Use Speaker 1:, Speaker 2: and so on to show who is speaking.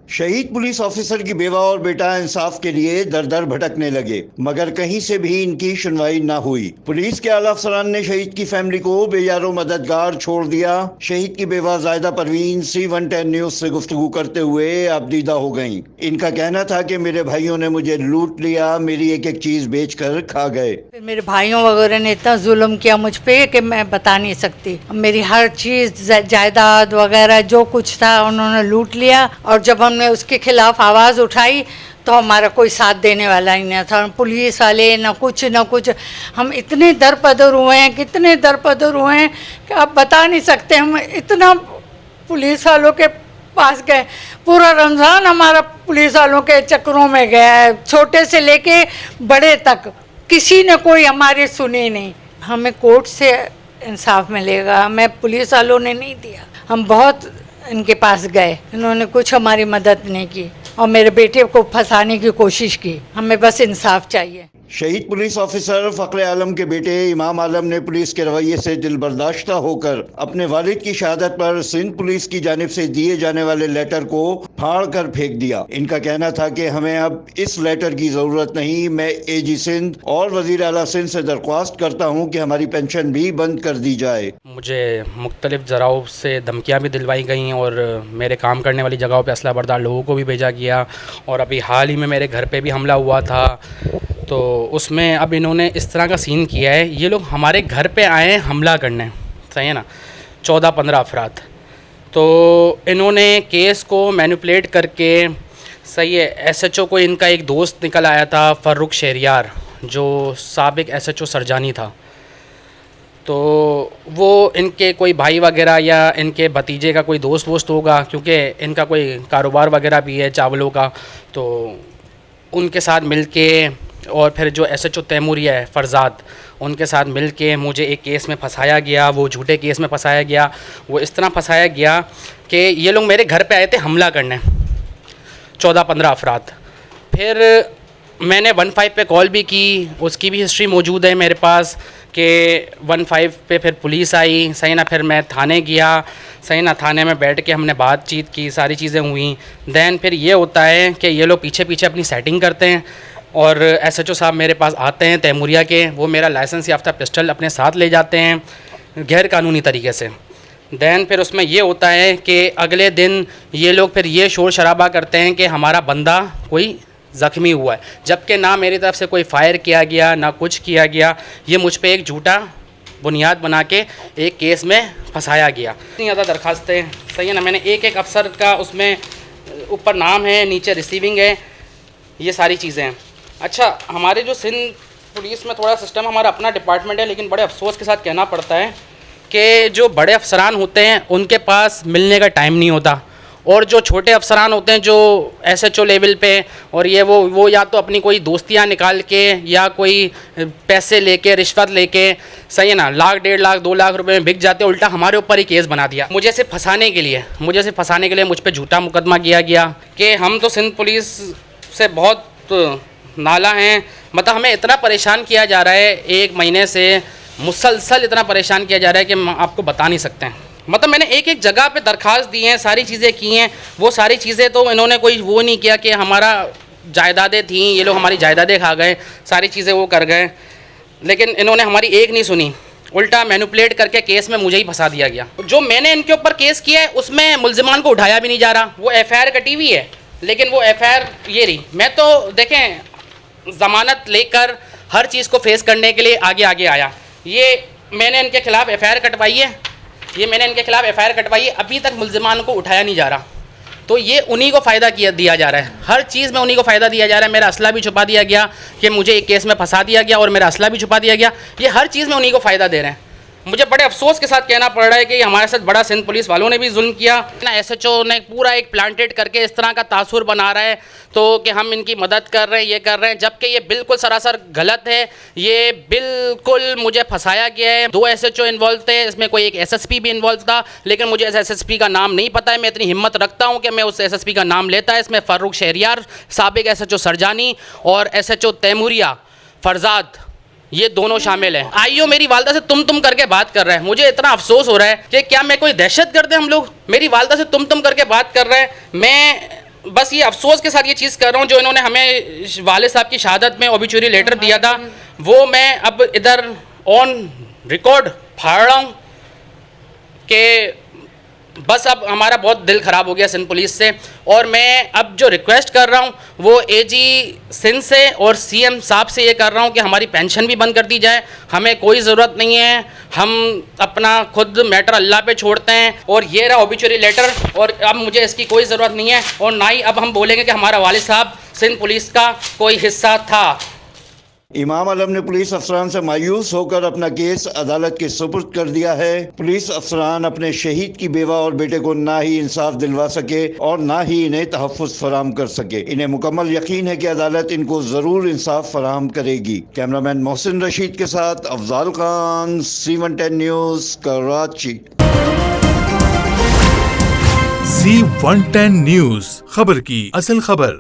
Speaker 1: शहीद police officer की बेवा और बेटा इंसाफ के लिए दर दर भटकने लगे, मगर कहीं से भी इनकी सुनवाई न हुई। पुलिस के आला अफसरान ने शहीद की फैमिली को बेयारो मददगार छोड़ दिया। शहीद की बेवा जायदा परवीन C110 न्यूज से गुफ्तगू करते हुए आपदीदा हो गईं। इनका कहना था कि मेरे भाइयों ने मुझे लूट लिया, मेरी एक एक चीज बेचकर खा गए।
Speaker 2: मेरे भाइयों वगैरह ने इतना जुल्म किया मुझ पे कि मैं बता नहीं सकती। मेरी हर चीज़ जायदाद वगैरह जो कुछ था उन्होंने लूट लिया, और जब हमने उसके खिलाफ आवाज़ उठाई तो हमारा कोई साथ देने वाला ही नहीं था। पुलिस वाले ना कुछ। हम इतने दरपदर हुए हैं, कितने दरपदर हुए हैं कि आप बता नहीं सकते। हम इतना पुलिस वालों के पास गए, पूरा रमज़ान हमारा पुलिस वालों के चक्करों में गया है, छोटे से लेके बड़े तक। किसी ने कोई हमारी सुनी नहीं। हमें कोर्ट से इंसाफ मिलेगा, हमें पुलिस वालों ने नहीं दिया। हम बहुत इनके पास गए, इन्होंने कुछ हमारी मदद नहीं की और मेरे बेटे को फंसाने की कोशिश की। हमें बस इंसाफ चाहिए।
Speaker 1: शहीद पुलिस ऑफिसर फखरे आलम के बेटे इमाम आलम ने पुलिस के रवैये से दिलबर्दाश्ता होकर अपने वालिद की शहादत पर सिंध पुलिस की जानिब से दिए जाने वाले लेटर को फाड़ कर फेंक दिया। इनका कहना था कि हमें अब इस लेटर की जरूरत नहीं। मैं AG सिंध और वजीर आला सिंध से दरख्वास्त करता हूँ कि हमारी पेंशन भी बंद कर दी जाए।
Speaker 3: मुझे मुख्तलिफ ज़राओं से धमकियाँ भी दिलवाई गई और मेरे काम करने वाली जगहों पर असला बरदार लोगों को भी भेजा गया, और अभी हाल ही में मेरे घर पर भी हमला हुआ था। तो उसमें अब इन्होंने इस तरह का सीन किया है, ये लोग हमारे घर पे आए हैं हमला करने, सही है ना, 14-15 अफराद। तो इन्होंने केस को मैनिपुलेट करके, सही है, SHO को इनका एक दोस्त निकल आया था फ़र्रुख शहरियार, जो साबिक SHO सरजानी था। तो वो इनके कोई भाई वगैरह या इनके भतीजे का कोई दोस्त वोस्त होगा, क्योंकि इनका कोई कारोबार वगैरह भी है चावलों का। तो उनके साथ मिलके और फिर जो SHO तैमूरिया है फरजाद, उनके साथ मिलके मुझे एक केस में फंसाया गया। वो झूठे केस में फंसाया गया। वो इस तरह फंसाया गया कि ये लोग मेरे घर पे आए थे हमला करने, 14-15 अफराद। फिर मैंने 15 पे कॉल भी की, उसकी भी हिस्ट्री मौजूद है मेरे पास कि 15 पे फिर पुलिस आई, सही ना। फिर मैं थाने गया, सही ना, थाने में बैठ के हमने बातचीत की, सारी चीज़ें हुई। दैन फिर ये होता है कि ये लोग पीछे पीछे अपनी सेटिंग करते हैं और SHO साहब मेरे पास आते हैं तैमूरिया के, वो मेरा लाइसेंस याफ्ता पिस्टल अपने साथ ले जाते हैं गैर कानूनी तरीके से। दैन फिर उसमें ये होता है कि अगले दिन ये लोग फिर ये शोर शराबा करते हैं कि हमारा बंदा कोई ज़ख्मी हुआ है, जबकि ना मेरी तरफ से कोई फ़ायर किया गया ना कुछ किया गया। ये मुझ पे एक झूठा बुनियाद बना के एक केस में फंसाया गया। इतनी ज़्यादा दरखास्तें, सही है ना, मैंने एक एक अफसर का उसमें ऊपर नाम है, नीचे रिसीविंग है, ये सारी चीज़ें हैं। अच्छा, हमारे जो सिंध पुलिस में थोड़ा सिस्टम, हमारा अपना डिपार्टमेंट है, लेकिन बड़े अफसोस के साथ कहना पड़ता है कि जो बड़े अफसरान होते हैं उनके पास मिलने का टाइम नहीं होता, और जो छोटे अफसरान होते हैं जो SHO लेवल पे, और ये वो या तो अपनी कोई दोस्तियां निकाल के या कोई पैसे लेके, रिश्वत लेके, सही है ना, 1,00,000, 1.5 लाख, 2 लाख रुपए में बिक जाते। उल्टा हमारे ऊपर ही केस बना दिया। मुझे सिर्फ फंसाने के लिए मुझ पर झूठा मुकदमा किया गया कि हम तो सिंध पुलिस से बहुत नाला हैं। मतलब हमें इतना परेशान किया जा रहा है, 1 महीने से मुसलसल इतना परेशान किया जा रहा है कि हम आपको बता नहीं सकते हैं। मतलब मैंने एक एक जगह पे दरख्वास्त दी हैं, सारी चीज़ें की हैं, वो सारी चीज़ें तो इन्होंने कोई वो नहीं किया कि हमारा जायदादें थीं, ये लोग हमारी जायदादें खा गए, सारी चीज़ें वो कर गए, लेकिन इन्होंने हमारी एक नहीं सुनी। उल्टा मैनिपुलेट करके केस में मुझे ही फंसा दिया गया। जो मैंने इनके ऊपर केस किया है उसमें मुल्ज़िमान को उठाया भी नहीं जा रहा। वो FIR कटी हुई है, लेकिन वो FIR ये रही। मैं तो देखें ज़मानत लेकर हर चीज़ को फेस करने के लिए आगे आगे आया। ये मैंने इनके खिलाफ़ FIR कटवाई है, अभी तक मुल्ज़िमान को उठाया नहीं जा रहा। तो ये उन्हीं को फ़ायदा दिया जा रहा है, हर चीज़ में उन्हीं को फ़ायदा दिया जा रहा है। मेरा असला भी छुपा दिया गया कि मुझे एक केस में फंसा दिया गया और मेरा असला भी छुपा दिया गया। ये हर चीज़ में उन्हीं को फ़ायदा दे रहे हैं। मुझे बड़े अफसोस के साथ कहना पड़ रहा है कि हमारे साथ बड़ा सिंध पुलिस वालों ने भी जुल्म किया ना। SHO ने पूरा एक प्लांटेड करके इस तरह का तासुर बना रहा है तो कि हम इनकी मदद कर रहे हैं, ये कर रहे हैं, जबकि ये बिल्कुल सरासर गलत है। ये बिल्कुल मुझे फंसाया गया है। 2 SHO इन्वॉल्व थे, इसमें कोई एक SSP भी इन्वॉल्व था, लेकिन मुझे इस SSP का नाम नहीं पता है। मैं इतनी हिम्मत रखता हूँ कि मैं उस SSP का नाम लेता है। इसमें फ़र्रुख शहरियार, साबिक SHO सरजानी और SHO तैमूरिया फरजाद, ये दोनों शामिल हैं। आइयो मेरी वालदा से तुम करके बात कर रहे हैं। मुझे इतना अफसोस हो रहा है कि क्या मैं कोई दहशत गर्द है। हम लोग मेरी वालदा से तुम करके बात कर रहे हैं। मैं बस ये अफसोस के साथ ये चीज़ कर रहा हूँ, जो इन्होंने हमें वाले साहब की शहादत में ओबिचुरी लेटर दिया था, वो मैं अब इधर ऑन रिकॉर्ड फाड़ रहा हूँ कि बस अब हमारा बहुत दिल ख़राब हो गया सिंध पुलिस से। और मैं अब जो रिक्वेस्ट कर रहा हूँ वो एजी सिंध से और सीएम साहब से ये कर रहा हूँ कि हमारी पेंशन भी बंद कर दी जाए। हमें कोई ज़रूरत नहीं है, हम अपना खुद मैटर अल्लाह पे छोड़ते हैं। और ये रहा ओबिचुरी लेटर, और अब मुझे इसकी कोई ज़रूरत नहीं है, और ना ही अब हम बोलेंगे कि हमारा वालिद साहब सिंध पुलिस का कोई हिस्सा था।
Speaker 1: इमाम आलम ने पुलिस अफसरान से मायूस होकर अपना केस अदालत के सुपुर्द कर दिया है। पुलिस अफसरान अपने शहीद की बेवा और बेटे को ना ही इंसाफ दिलवा सके और ना ही इन्हें तहफ़्फ़ुज़ फराहम कर सके। इन्हें मुकम्मल यकीन है कि अदालत इनको ज़रूर इंसाफ फराहम करेगी। कैमरामैन मोहसिन रशीद के साथ Afzal Khan, C110 news, Karachi.
Speaker 4: C110 news, खबर की असल खबर।